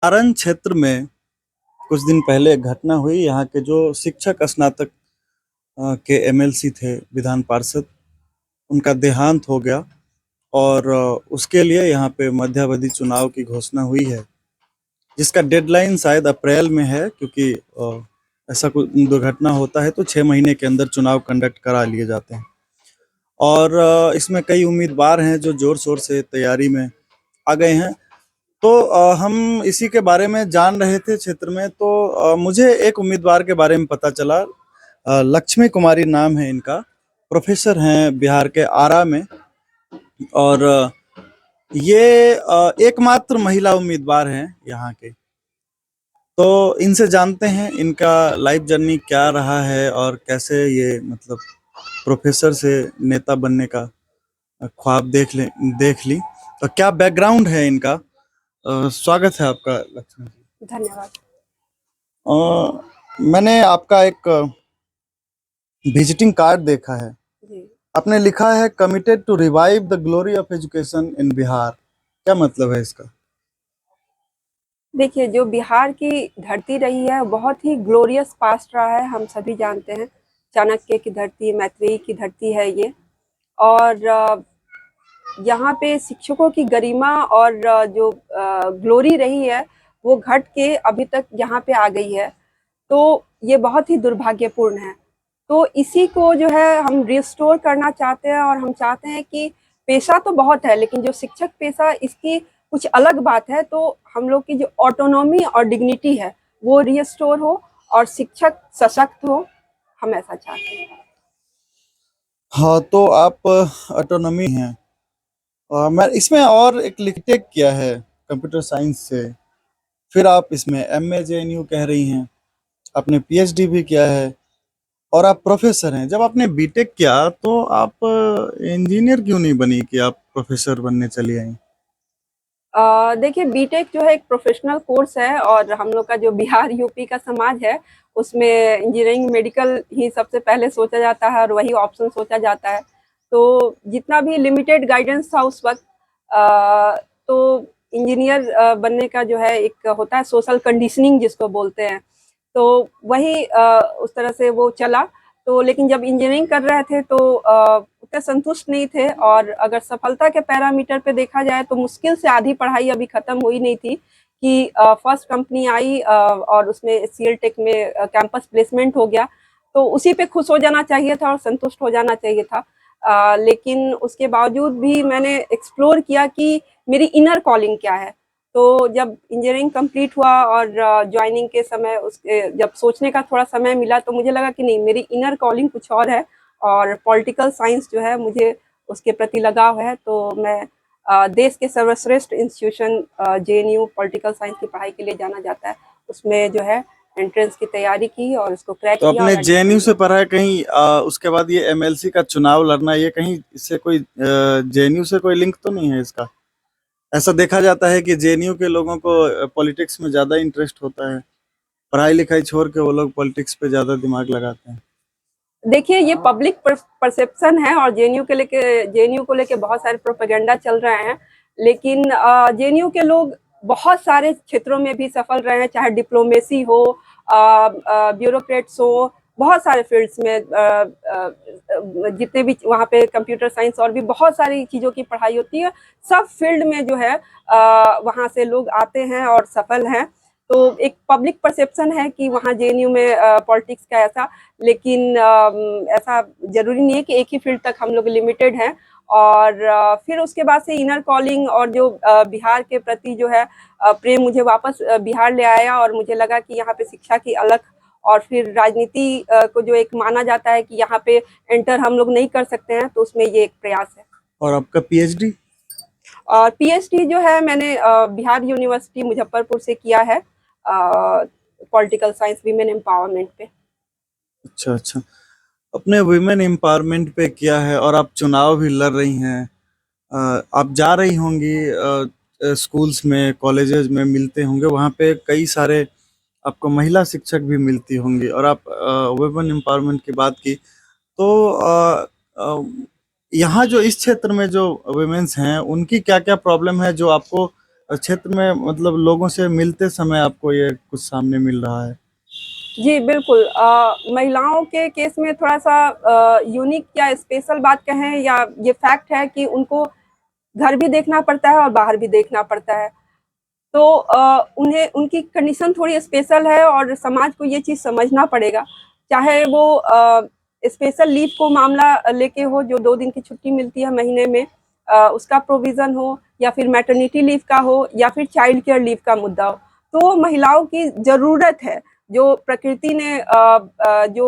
सारण क्षेत्र में कुछ दिन पहले एक घटना हुई। यहाँ के जो शिक्षक स्नातक के एमएलसी थे, विधान पार्षद, उनका देहांत हो गया और उसके लिए यहाँ पे मध्यावधि चुनाव की घोषणा हुई है, जिसका डेडलाइन शायद अप्रैल में है, क्योंकि ऐसा कोई दुर्घटना होता है तो 6 महीने के अंदर चुनाव कंडक्ट करा लिए जाते हैं। और इसमें कई उम्मीदवार हैं जो जोर शोर से तैयारी में आ गए हैं। तो हम इसी के बारे में जान रहे थे क्षेत्र में, तो मुझे एक उम्मीदवार के बारे में पता चला। लक्ष्मी कुमारी नाम है इनका, प्रोफेसर हैं बिहार के आरा में। और ये एकमात्र महिला उम्मीदवार हैं यहाँ के। तो इनसे जानते हैं इनका लाइफ जर्नी क्या रहा है और कैसे ये मतलब प्रोफेसर से नेता बनने का ख्वाब देख ली। तो क्या बैकग्राउंड है इनका। स्वागत है आपका लक्ष्मी जी। धन्यवाद। मैंने आपका एक विजिटिंग कार्ड देखा है। जी। आपने लिखा है committed to revive the glory of education in Bihar. क्या मतलब है इसका? देखिए, जो बिहार की धरती रही है बहुत ही ग्लोरियस पास्ट रहा है, हम सभी जानते हैं। चाणक्य की धरती, मैत्रेयी की धरती है ये। और यहाँ पे शिक्षकों की गरिमा और जो ग्लोरी रही है वो घट के अभी तक यहाँ पे आ गई है। तो ये बहुत ही दुर्भाग्यपूर्ण है। तो इसी को जो है हम रिस्टोर करना चाहते हैं, और हम चाहते हैं कि पेशा तो बहुत है लेकिन जो शिक्षक पेशा इसकी कुछ अलग बात है। तो हम लोग की जो ऑटोनॉमी और डिग्निटी है वो रिस्टोर हो और शिक्षक सशक्त हो, हम ऐसा चाहते हैं। हाँ, तो आप ऑटोनॉमी हैं। मैं इसमें और एक लिखटेक किया है कंप्यूटर साइंस से। फिर आप इसमें एमए जेएनयू कह रही हैं। आपने पीएचडी भी किया है और आप प्रोफेसर हैं। जब आपने बीटेक किया तो आप इंजीनियर क्यों नहीं बनी कि आप प्रोफेसर बनने चली आई? देखिए, बीटेक जो है एक प्रोफेशनल कोर्स है, और हम लोग का जो बिहार यूपी का समाज है उसमें इंजीनियरिंग मेडिकल ही सबसे पहले सोचा जाता है और वही ऑप्शन सोचा जाता है। तो जितना भी लिमिटेड गाइडेंस था उस वक्त, तो इंजीनियर बनने का जो है एक होता है सोशल कंडीशनिंग जिसको बोलते हैं, तो वही उस तरह से वो चला। तो लेकिन जब इंजीनियरिंग कर रहे थे तो उतने संतुष्ट नहीं थे, और अगर सफलता के पैरामीटर पे देखा जाए तो मुश्किल से आधी पढ़ाई अभी खत्म हुई नहीं थी कि फर्स्ट कंपनी आई, और उसमें सीएल टेक में कैंपस प्लेसमेंट हो गया। तो उसी पे खुश हो जाना चाहिए था और संतुष्ट हो जाना चाहिए था। लेकिन उसके बावजूद भी मैंने एक्सप्लोर किया कि मेरी इनर कॉलिंग क्या है। तो जब इंजीनियरिंग कंप्लीट हुआ और ज्वाइनिंग के समय उसके जब सोचने का थोड़ा समय मिला तो मुझे लगा कि नहीं, मेरी इनर कॉलिंग कुछ और है, और पॉलिटिकल साइंस जो है मुझे उसके प्रति लगाव है। तो मैं देश के सर्वश्रेष्ठ इंस्टीट्यूशन जेएनयू पॉलिटिकल साइंस की पढ़ाई के लिए जाना जाता है, उसमें जो है एंट्रेंस की तैयारी की और उसको क्रैक तो किया और आपने एडमिशन जेएनयू से लिया। पढ़ा है कहीं, उसके बाद ये एमएलसी का चुनाव लड़ना, ये कहीं इससे कोई जेएनयू से कोई लिंक तो नहीं है इसका? ऐसा देखा जाता है कि जेएनयू के लोगों को पॉलिटिक्स में ज्यादा इंटरेस्ट होता है। पढ़ाई लिखाई छोड़ के वो लोग पॉलिटिक्स पे ज्यादा दिमाग लगाते हैं। देखिए, ये पब्लिक परसेप्शन है, और जेएनयू को लेके बहुत सारे प्रोपेगेंडा चल रहे हैं। लेकिन जेएनयू के लोग बहुत सारे क्षेत्रों में भी सफल रहे हैं, चाहे डिप्लोमेसी हो, ब्यूरोक्रेट्स हो, बहुत सारे फील्ड्स में जितने भी वहाँ पे कंप्यूटर साइंस और भी बहुत सारी चीज़ों की पढ़ाई होती है, सब फील्ड में जो है वहाँ से लोग आते हैं और सफल हैं। तो एक पब्लिक परसेप्शन है कि वहाँ जेएनयू में पॉलिटिक्स का ऐसा, लेकिन ऐसा ज़रूरी नहीं है कि एक ही फील्ड तक हम लोग लिमिटेड हैं। और फिर उसके बाद से इनर कॉलिंग और जो बिहार के प्रति जो है प्रेम मुझे वापस बिहार ले आया, और मुझे लगा कि यहाँ पे शिक्षा की अलग, और फिर राजनीति को जो एक माना जाता है कि यहाँ पे एंटर हम लोग नहीं कर सकते हैं, तो उसमें ये एक प्रयास है। और आपका पीएचडी? और पीएचडी जो है मैंने बिहार यूनिवर्सिटी मुजफ्फरपुर से किया है, पॉलिटिकल साइंस विमेन एम्पावरमेंट पे। अच्छा अच्छा। अपने वुमेन एम्पावरमेंट पे किया है और आप चुनाव भी लड़ रही हैं। आप जा रही होंगी स्कूल्स में, कॉलेजेस में, मिलते होंगे वहाँ पे कई सारे आपको महिला शिक्षक भी मिलती होंगी। और आप वुमेन एम्पावरमेंट की बात की तो यहाँ जो इस क्षेत्र में जो वुमेन्स हैं उनकी क्या क्या प्रॉब्लम है जो आपको क्षेत्र में मतलब लोगों से मिलते समय आपको ये कुछ सामने मिल रहा है? जी, बिल्कुल। महिलाओं के केस में थोड़ा-सा यूनिक या स्पेशल बात कहें या ये फैक्ट है कि उनको घर भी देखना पड़ता है और बाहर भी देखना पड़ता है। तो उन्हें उनकी कंडीशन थोड़ी स्पेशल है और समाज को ये चीज़ समझना पड़ेगा। चाहे वो स्पेशल लीव को मामला लेके हो, जो 2 दिन की छुट्टी मिलती है महीने में, उसका प्रोविज़न हो या फिर मैटरनिटी लीव का हो या फिर चाइल्ड केयर लीव का मुद्दा हो। तो महिलाओं की ज़रूरत है, जो प्रकृति ने जो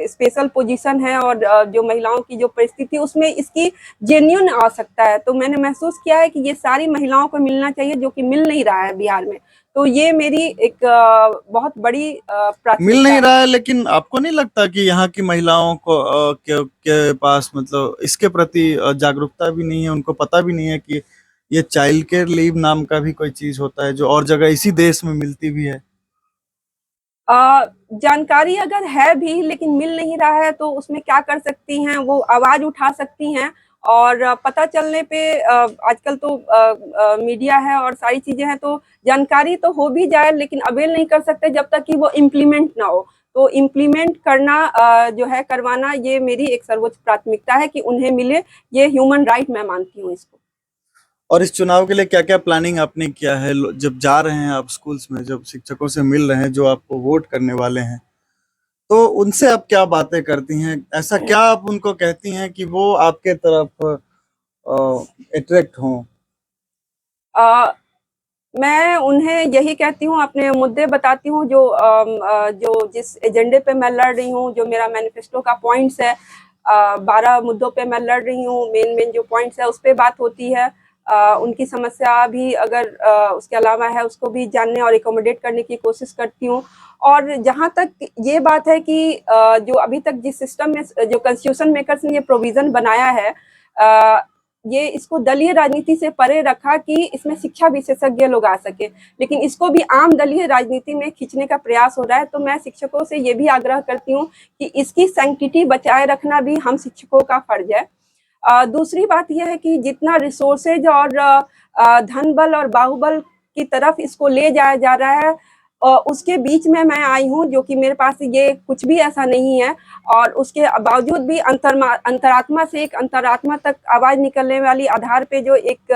स्पेशल पोजीशन है और जो महिलाओं की जो परिस्थिति है उसमें इसकी जेन्युइन आ सकता है। तो मैंने महसूस किया है कि ये सारी महिलाओं को मिलना चाहिए, जो कि मिल नहीं रहा है बिहार में। तो ये मेरी एक बहुत बड़ी मिल प्राथमिकता नहीं है। रहा है, लेकिन आपको नहीं लगता कि यहाँ की महिलाओं को के पास मतलब इसके प्रति जागरूकता भी नहीं है, उनको पता भी नहीं है कि ये चाइल्ड केयर लीव नाम का भी कोई चीज होता है जो और जगह इसी देश में मिलती भी है? जानकारी अगर है भी लेकिन मिल नहीं रहा है तो उसमें क्या कर सकती हैं, वो आवाज़ उठा सकती हैं और पता चलने पे आजकल तो मीडिया है और सारी चीज़ें हैं, तो जानकारी तो हो भी जाए लेकिन अवेल नहीं कर सकते जब तक कि वो इम्प्लीमेंट ना हो। तो इम्प्लीमेंट करना जो है करवाना, ये मेरी एक सर्वोच्च प्राथमिकता है कि उन्हें मिले, ये ह्यूमन राइट मैं मानती हूँ इसको। और इस चुनाव के लिए क्या-क्या प्लानिंग आपने किया है? जब जा रहे हैं आप स्कूल्स में, जब शिक्षकों से मिल रहे हैं जो आपको वोट करने वाले हैं, तो उनसे आप क्या बातें करती हैं? ऐसा क्या आप उनको कहती हैं कि वो आपके तरफ अट्रैक्ट हों? अ, मैं उन्हें यही कहती हूँ, अपने मुद्दे बताती हूँ जो जो जिस एजेंडे पे मैं लड़ रही हूँ, जो मेरा मैनिफेस्टो का पॉइंट्स है, 12 मुद्दों पे मैं लड़ रही हूँ, मेन जो पॉइंट्स है उस पे बात होती है। उनकी समस्या भी अगर उसके अलावा है उसको भी जानने और एकोमोडेट करने की कोशिश करती हूँ। और जहाँ तक ये बात है कि जो अभी तक जिस सिस्टम में जो कॉन्स्टिट्यूशन मेकर्स ने ये प्रोविज़न बनाया है, अ, ये इसको दलीय राजनीति से परे रखा कि इसमें शिक्षा विशेषज्ञ लोग आ सके, लेकिन इसको भी आम दलीय राजनीति में खींचने का प्रयास हो रहा है। तो मैं शिक्षकों से ये भी आग्रह करती हूँ कि इसकी सैंक्टिटी बचाए रखना भी हम शिक्षकों का फर्ज है। दूसरी बात यह है कि जितना रिसोर्सेज और धन बल और बाहुबल की तरफ इसको ले जाया जा रहा है, उसके बीच में मैं आई हूँ, जो कि मेरे पास ये कुछ भी ऐसा नहीं है और उसके बावजूद भी अंतरात्मा से एक अंतरात्मा तक आवाज़ निकलने वाली आधार पे जो एक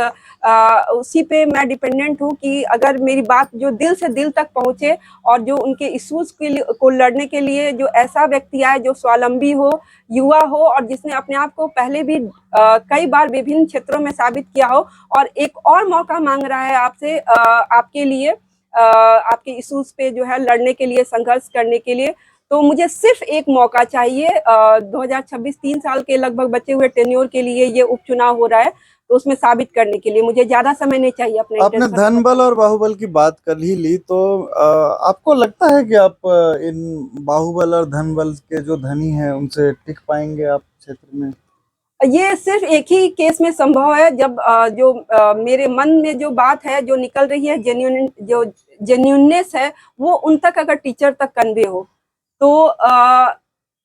उसी पे मैं डिपेंडेंट हूँ कि अगर मेरी बात जो दिल से दिल तक पहुँचे और जो उनके इश्यूज़ के लिए को लड़ने के लिए जो ऐसा व्यक्ति आए जो स्वावलंबी हो, युवा हो और जिसने अपने आप को पहले भी कई बार विभिन्न क्षेत्रों में साबित किया हो और एक और मौका मांग रहा है आपसे, आपके लिए, आपके इश्यूज पे जो है लड़ने के लिए, संघर्ष करने के लिए। तो मुझे सिर्फ एक मौका चाहिए। 2026 3 साल के लगभग बचे हुए टेन्योर के लिए ये उपचुनाव हो रहा है, तो उसमें साबित करने के लिए मुझे ज़्यादा समय नहीं चाहिए अपने आपने इंटेंशन धन बल बताने और के लिए। बाहुबल की बात कर ही ली, तो आपको लगता है कि आप इन बाहुबल और धन बल के जो धनी हैं उनसे टिक पाएंगे आप क्षेत्र में? ये सिर्फ एक ही केस में संभव है जब जो मेरे मन में जो बात है जो निकल रही है, जेन्युइननेस है, वो उन तक अगर टीचर तक कन्वे हो। तो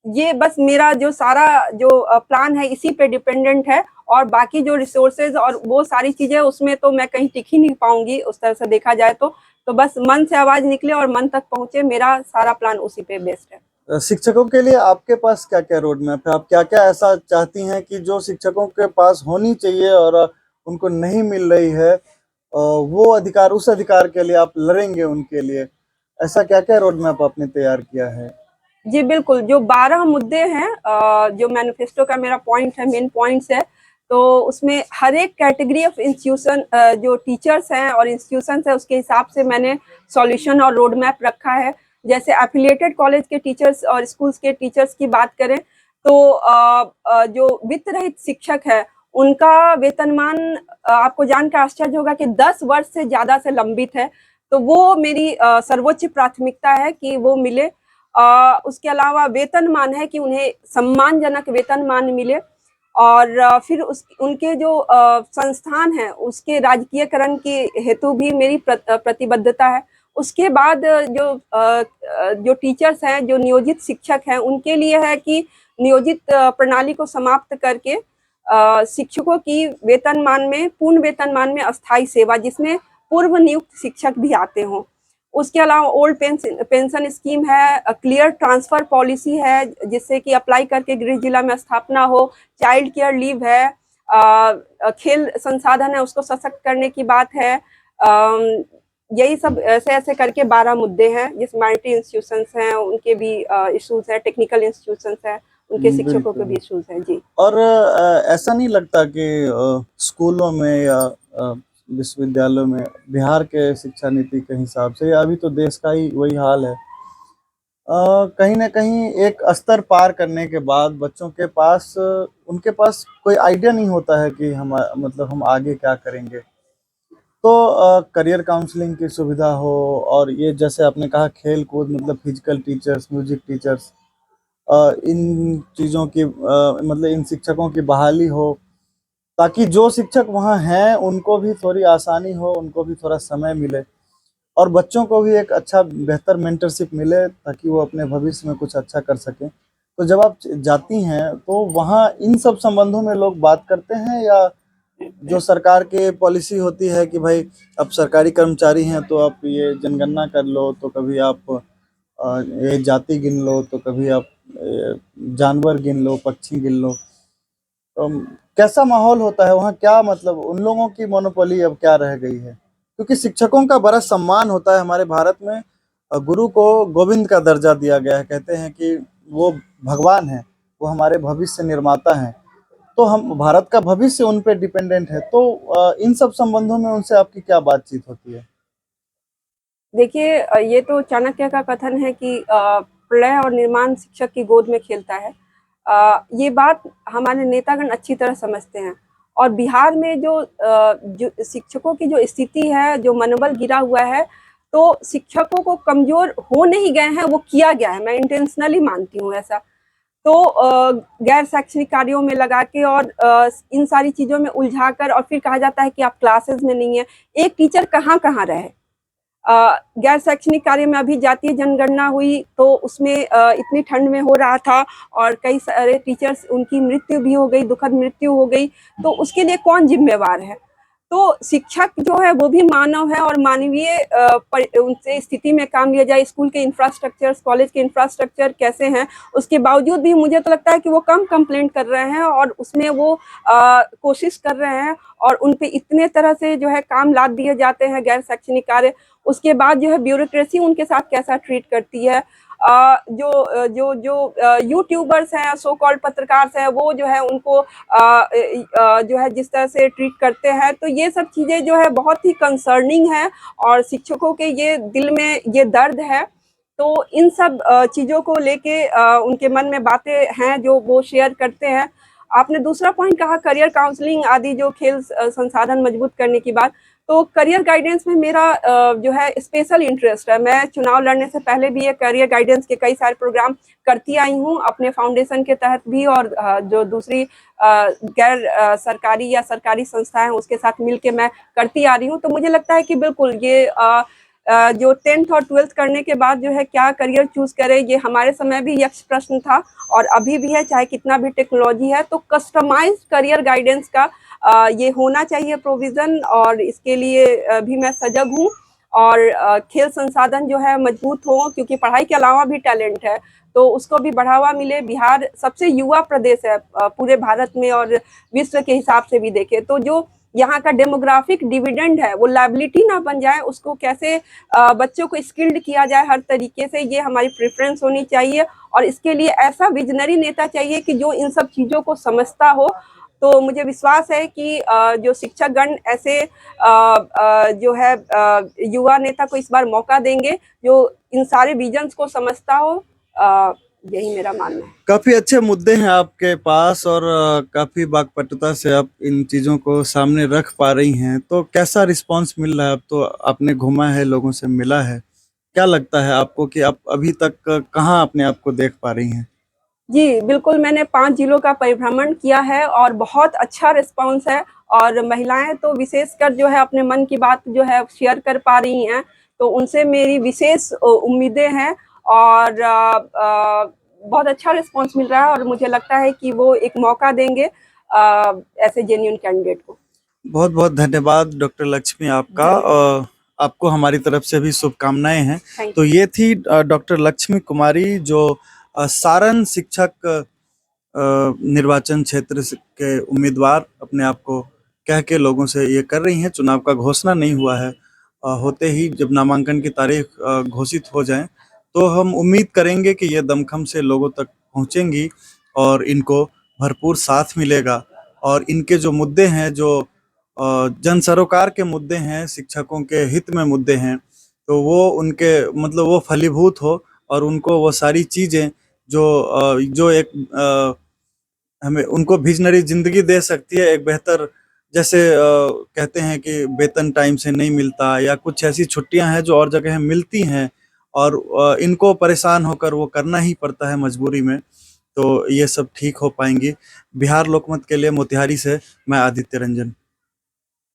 ये बस मेरा जो सारा जो प्लान है इसी पे डिपेंडेंट है और बाकी जो रिसोर्सेज और वो सारी चीज़ें उसमें तो मैं कहीं टिक ही नहीं पाऊँगी उस तरह से देखा जाए तो। तो बस मन से आवाज़ निकले और मन तक पहुँचे, मेरा सारा प्लान उसी पे बेस्ड है। शिक्षकों के लिए आपके पास क्या-क्या रोड मैप है? आप क्या-क्या ऐसा चाहती हैं कि जो शिक्षकों के पास होनी चाहिए और उनको नहीं मिल रही है, वो अधिकार, उस अधिकार के लिए आप लड़ेंगे उनके लिए? ऐसा क्या-क्या रोड मैप आपने तैयार किया है? जी, बिल्कुल, जो 12 मुद्दे हैं, जो मैनिफेस्टो का मेरा पॉइंट है, मेन पॉइंट्स है, तो उसमें हर एक कैटेगरी ऑफ इंस्टीट्यूशन, जो टीचर्स हैं और इंस्टीट्यूशंस हैं, उसके हिसाब से मैंने सॉल्यूशन और रोड मैप रखा है। जैसे एफिलिएटेड कॉलेज के टीचर्स और स्कूल्स के टीचर्स की बात करें, तो जो वित्त रहित शिक्षक है, उनका वेतनमान आपको जानकर आश्चर्य होगा कि 10 वर्ष से ज़्यादा से लंबित है। तो वो मेरी सर्वोच्च प्राथमिकता है कि वो मिले। उसके अलावा वेतनमान है कि उन्हें सम्मानजनक वेतनमान मिले और फिर उनके जो संस्थान हैं उसके राजकीयकरण के हेतु भी मेरी प्रतिबद्धता है। उसके बाद जो टीचर्स हैं, जो नियोजित शिक्षक हैं, उनके लिए है कि नियोजित प्रणाली को समाप्त करके शिक्षकों की वेतनमान में, पूर्ण वेतनमान में अस्थायी सेवा, जिसमें पूर्व नियुक्त शिक्षक भी आते हों। उसके अलावा ओल्ड पेंशन स्कीम है, क्लियर ट्रांसफर पॉलिसी है जिससे कि अप्लाई करके गृह जिला में स्थापना हो, चाइल्ड केयर लीव है, खेल संसाधन है उसको सशक्त करने की बात है। यही सब ऐसे ऐसे करके 12 मुद्दे हैं। जिस माइटी इंस्टीट्यूशंस हैं उनके भी इश्यूज है, टेक्निकल इंस्टीट्यूशंस है उनके शिक्षकों के भी इश्यूज हैं। जी। और ऐसा नहीं लगता कि स्कूलों में या विश्वविद्यालयों में बिहार के शिक्षा नीति के हिसाब से, या अभी तो देश का ही वही हाल है, कहीं ना कहीं एक स्तर पार करने के बाद बच्चों के पास उनके पास कोई आइडिया नहीं होता है कि हम मतलब हम आगे क्या करेंगे। तो करियर काउंसलिंग की सुविधा हो, और ये जैसे आपने कहा खेल कूद, मतलब फिजिकल टीचर्स, म्यूजिक टीचर्स, इन चीज़ों की मतलब इन शिक्षकों की बहाली हो, ताकि जो शिक्षक वहाँ हैं उनको भी थोड़ी आसानी हो, उनको भी थोड़ा समय मिले, और बच्चों को भी एक अच्छा बेहतर मेंटरशिप मिले ताकि वो अपने भविष्य में कुछ अच्छा कर सकें। तो जब आप जाती हैं तो वहाँ इन सब संबंधों में लोग बात करते हैं, या जो सरकार की पॉलिसी होती है कि भाई अब सरकारी कर्मचारी हैं तो आप ये जनगणना कर लो, तो कभी आप ये जाति गिन लो, तो कभी आप जानवर गिन लो, पक्षी गिन लो, तो कैसा माहौल होता है वहाँ? क्या मतलब उन लोगों की मोनोपोली अब क्या रह गई है? क्योंकि शिक्षकों का बड़ा सम्मान होता है हमारे भारत में। गुरु को गोविंद का दर्जा दिया गया है, कहते हैं कि वो भगवान है, वो हमारे भविष्य निर्माता हैं, तो हम भारत का भविष्य उन पे डिपेंडेंट है। तो इन सब संबंधों में उनसे आपकी क्या बातचीत होती है? देखिए ये तो चाणक्य का कथन है कि प्रलय और निर्माण शिक्षक की गोद में खेलता है। ये बात हमारे नेतागण अच्छी तरह समझते हैं। और बिहार में जो शिक्षकों की जो स्थिति है, जो मनोबल गिरा हुआ है, तो शिक्षकों को कमजोर हो नहीं गए हैं, वो किया गया है। मैं इंटेंशनली मानती हूँ ऐसा। तो गैर शैक्षणिक कार्यों में लगा के और इन सारी चीज़ों में उलझा कर, और फिर कहा जाता है कि आप क्लासेस में नहीं है। एक टीचर कहाँ-कहाँ रहे? गैर शैक्षणिक कार्य में अभी जातीय जनगणना हुई तो उसमें इतनी ठंड में हो रहा था और कई सारे टीचर्स उनकी मृत्यु भी हो गई, दुखद मृत्यु हो गई। तो उसके लिए कौन जिम्मेवार है? तो शिक्षक जो है वो भी मानव है और मानवीय उनसे स्थिति में काम लिया जाए। स्कूल के इंफ्रास्ट्रक्चर, कॉलेज के इंफ्रास्ट्रक्चर कैसे हैं, उसके बावजूद भी मुझे तो लगता है कि वो कम कंप्लेंट कर रहे हैं और उसमें वो कोशिश कर रहे हैं और उन पे इतने तरह से जो है काम लाद दिए जाते हैं गैर शैक्षणिक कार्य। उसके बाद जो है ब्यूरोक्रेसी उनके साथ कैसा ट्रीट करती है। जो यूट्यूबर्स हैं, सो कॉल्ड पत्रकार हैं, वो जो है उनको जो है जिस तरह से ट्रीट करते हैं, तो ये सब चीज़ें जो है बहुत ही कंसर्निंग है और शिक्षकों के ये दिल में ये दर्द है। तो इन सब चीज़ों को लेके उनके मन में बातें हैं जो वो शेयर करते हैं। आपने दूसरा पॉइंट कहा करियर काउंसलिंग आदि, जो खेल संसाधन मजबूत करने की बात, तो करियर गाइडेंस में मेरा जो है स्पेशल इंटरेस्ट है। मैं चुनाव लड़ने से पहले भी ये करियर गाइडेंस के कई सारे प्रोग्राम करती आई हूँ अपने फाउंडेशन के तहत भी, और जो दूसरी गैर सरकारी या सरकारी संस्थाएं उसके साथ मिलके मैं करती आ रही हूँ। तो मुझे लगता है कि बिल्कुल ये जो 10th और 12th करने के बाद जो है क्या करियर चूज करें, ये हमारे समय भी यक्ष प्रश्न था और अभी भी है, चाहे कितना भी टेक्नोलॉजी है। तो कस्टमाइज्ड करियर गाइडेंस का ये होना चाहिए प्रोविज़न, और इसके लिए भी मैं सजग हूँ। और खेल संसाधन जो है मजबूत हो, क्योंकि पढ़ाई के अलावा भी टैलेंट है, तो उसको भी बढ़ावा मिले। बिहार सबसे युवा प्रदेश है पूरे भारत में, और विश्व के हिसाब से भी देखें तो जो यहाँ का डेमोग्राफिक डिविडेंड है वो लायबिलिटी ना बन जाए, उसको कैसे बच्चों को स्किल्ड किया जाए हर तरीके से, ये हमारी प्रेफरेंस होनी चाहिए। और इसके लिए ऐसा विजनरी नेता चाहिए कि जो इन सब चीज़ों को समझता हो। तो मुझे विश्वास है कि जो शिक्षकगण ऐसे जो है युवा नेता को इस बार मौका देंगे जो इन सारे विजन्स को समझता हो। यही मेरा मानना है। काफी अच्छे मुद्दे हैं आपके पास, और काफी वाकपटुता से आप इन चीजों को सामने रख पा रही हैं। तो कैसा रिस्पांस मिल रहा है? अब तो आपने घूमा है, लोगों से मिला है, क्या लगता है आपको कि आप अभी तक कहाँ अपने आप को देख पा रही हैं? जी, बिल्कुल, मैंने 5 जिलों का परिभ्रमण किया है और बहुत अच्छा रिस्पॉन्स है। और महिलाएँ तो विशेषकर जो है अपने मन की बात जो है शेयर कर पा रही हैं, तो उनसे मेरी विशेष उम्मीदें हैं। और बहुत अच्छा रिस्पॉन्स मिल रहा है और मुझे लगता है कि वो एक मौका देंगे ऐसे जेन्युइन कैंडिडेट को। बहुत बहुत धन्यवाद डॉक्टर लक्ष्मी आपका। आपको हमारी तरफ से भी शुभकामनाएं हैं। थैंक तो ये थी डॉक्टर लक्ष्मी कुमारी, जो सारण शिक्षक निर्वाचन क्षेत्र के उम्मीदवार अपने आप को कह के लोगों से ये कर रही हैं। चुनाव का घोषणा नहीं हुआ है, होते ही जब नामांकन की तारीख घोषित हो जाए तो हम उम्मीद करेंगे कि ये दमखम से लोगों तक पहुंचेंगी और इनको भरपूर साथ मिलेगा। और इनके जो मुद्दे हैं, जो जन सरोकार के मुद्दे हैं, शिक्षकों के हित में मुद्दे हैं, तो वो उनके मतलब वो फलीभूत हो और उनको वो सारी चीज़ें जो एक हमें उनको विजनरी जिंदगी दे सकती है, एक बेहतर, जैसे कहते हैं कि वेतन टाइम से नहीं मिलता या कुछ ऐसी छुट्टियां हैं जो और जगह मिलती हैं और इनको परेशान होकर वो करना ही पड़ता है मजबूरी में, तो ये सब ठीक हो पाएंगी। बिहार लोकमत के लिए मोतिहारी से मैं आदित्य रंजन।